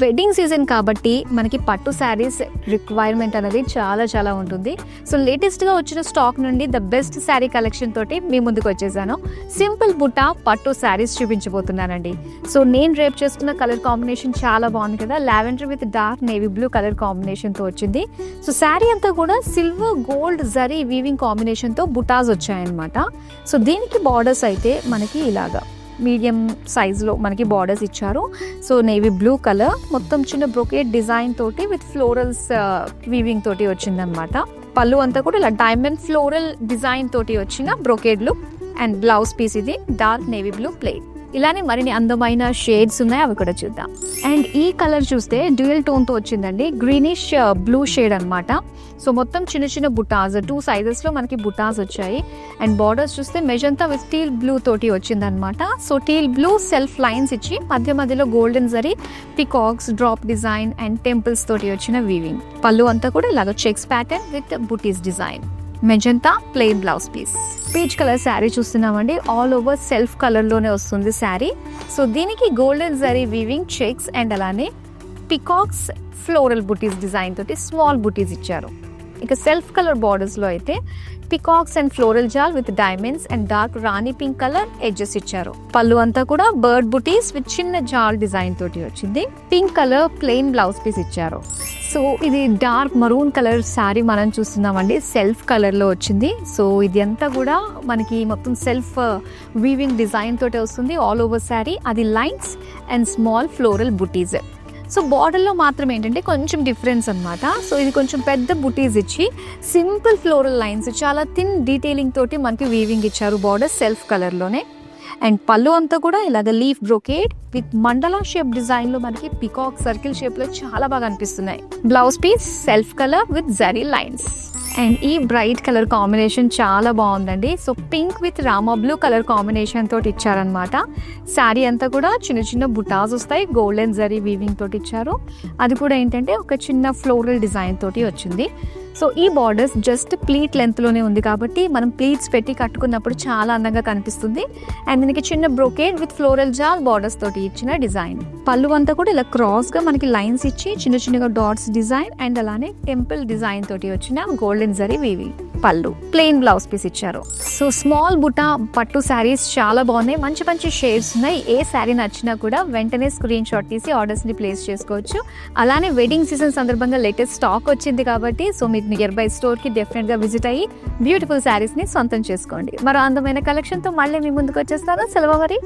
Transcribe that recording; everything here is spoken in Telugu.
వెడ్డింగ్ సీజన్ కాబట్టి మనకి పట్టు శారీస్ రిక్వైర్మెంట్ అనేది చాలా చాలా ఉంటుంది. సో లేటెస్ట్గా వచ్చిన స్టాక్ నుండి ద బెస్ట్ శారీ కలెక్షన్ తోటి మీ ముందుకు వచ్చేసాను. సింపుల్ బుట్ట పట్టు శారీస్ చూపించబోతున్నానండి. సో నేను రేపు చేసుకున్న కలర్ కాంబినేషన్ చాలా బాగుంది కదా, lavender with dark navy blue colour కాంబినేషన్తో వచ్చింది. సో శారీ అంతా కూడా సిల్వర్ గోల్డ్ జరీ వీవింగ్ కాంబినేషన్తో బుటాస్ వచ్చాయన్నమాట. సో దీనికి బార్డర్స్ అయితే మనకి ఇలాగా మీడియం సైజులో మనకి బార్డర్స్ ఇచ్చారు. సో నేవీ బ్లూ కలర్ మొత్తం చిన్న బ్రొకేట్ డిజైన్ తోటి విత్ ఫ్లోరల్స్ వీవింగ్ తోటి వచ్చిందనమాట. పళ్ళు అంతా కూడా ఇలా డైమండ్ ఫ్లోరల్ డిజైన్ తోటి వచ్చిన brocade look and blouse piece ఇది డార్క్ నేవీ బ్లూ ప్లెయిన్. ఇలానే మరిన్ని అందమైన షేడ్స్ ఉన్నాయి, అవి కూడా చూద్దాం. అండ్ ఈ కలర్ చూస్తే డ్యూయల్ టోన్తో వచ్చిందండి, గ్రీనిష్ బ్లూ షేడ్ అనమాట. సో మొత్తం చిన్న చిన్న బుటాస్ 2 సైజెస్లో మనకి బుటాస్ వచ్చాయి. అండ్ బార్డర్స్ చూస్తే మెజంతా విత్ టీల్ బ్లూ తోటి వచ్చిందనమాట. So teal blue self lines ఇచ్చి మధ్య మధ్యలో golden zari peacocks drop design and temples తోటి వచ్చిన వీవింగ్. పళ్ళు అంతా కూడా ఇలాగ చెక్స్ ప్యాటర్న్ విత్ బుటీస్ design. Magenta plain blouse piece. Peach colour sari చూస్తున్నామండి, ఆల్ ఓవర్ సెల్ఫ్ కలర్లోనే వస్తుంది శారీ. సో దీనికి golden zari weaving checks and అలానే పికాక్స్ ఫ్లోరల్ బుటీస్ డిజైన్ తోటి స్మాల్ బుటీస్ ఇచ్చారు. ఇక సెల్ఫ్ కలర్ బార్డర్స్లో అయితే peacocks and floral jaal with diamonds and dark rani pink colour edges ఇచ్చారు. పళ్ళు అంతా కూడా బర్డ్ బుటీస్ విత్ చిన్న జాల్ డిజైన్ తోటి వచ్చింది. Pink colour plain blouse piece ఇచ్చారు. సో ఇది డార్క్ మరూన్ కలర్ శారీ మనం చూస్తున్నామండి, సెల్ఫ్ కలర్లో వచ్చింది. సో ఇది అంతా కూడా మనకి మొత్తం సెల్ఫ్ వీవింగ్ డిజైన్ తోటి వస్తుంది ఆల్ ఓవర్ శారీ. అది lines and small floral buttis. So బార్డర్లో మాత్రం ఏంటంటే కొంచెం డిఫరెన్స్ అనమాట. సో ఇది కొంచెం పెద్ద బుటీస్ ఇచ్చి సింపుల్ ఫ్లోరల్ లైన్స్ చాలా థిన్ డీటెయిలింగ్ తోటి మనకి వీవింగ్ ఇచ్చారు బార్డర్ సెల్ఫ్ కలర్లోనే. అండ్ పళ్ళు అంతా కూడా ఇలాగ leaf brocade with mandala shape డిజైన్లో మనకి పికాక్ సర్కిల్ షేప్లో చాలా బాగా అనిపిస్తున్నాయి. Blouse piece self colour with zari lines. And ఈ బ్రైట్ కలర్ కాంబినేషన్ చాలా బాగుందండి. So pink with Rama blue colour combination తోటి ఇచ్చారనమాట. శారీ అంతా కూడా చిన్న చిన్న బుటాస్ వస్తాయి, గోల్డెన్ జరీ వీవింగ్ తోటి ఇచ్చారు. అది కూడా ఏంటంటే ఒక చిన్న ఫ్లోరల్ డిజైన్ తోటి వచ్చింది. సో ఈ బార్డర్స్ జస్ట్ ప్లీట్ లెంత్లోనే ఉంది కాబట్టి మనం ప్లీట్స్ పెట్టి కట్టుకున్నప్పుడు చాలా అందంగా కనిపిస్తుంది. అండ్ దీనికి చిన్న బ్రొకేడ్ విత్ ఫ్లోరల్ జాల్ బార్డర్స్ తోటి ఇచ్చిన డిజైన్. పళ్ళు అంతా కూడా ఇలా క్రాస్గా మనకి లైన్స్ ఇచ్చి చిన్న చిన్నగా డాట్స్ డిజైన్ అండ్ అలానే టెంపుల్ డిజైన్ తోటి వచ్చిన గోల్డెన్ జరీ వీవింగ్. పళ్ళు ప్లెయిన్ బ్లౌజ్ పీస్ ఇచ్చారు. సో స్మాల్ బుటా పట్టు శారీస్ చాలా బాగున్నాయి, మంచి మంచి షేడ్స్ ఉన్నాయి. ఏ శారీ నచ్చినా కూడా వెంటనే స్క్రీన్ షాట్ తీసి ఆర్డర్స్ని ప్లేస్ చేసుకోవచ్చు. అలానే వెడ్డింగ్ సీజన్ సందర్భంగా లేటెస్ట్ స్టాక్ వచ్చింది కాబట్టి సో మీరు నియర్ బై స్టోర్కి డెఫినెట్గా విజిట్ అయ్యి బ్యూటిఫుల్ శారీస్ని సొంతం చేసుకోండి. మరో అందమైన కలెక్షన్తో మళ్ళీ మీ ముందుకు వచ్చేస్తాను. సెలవు మరి.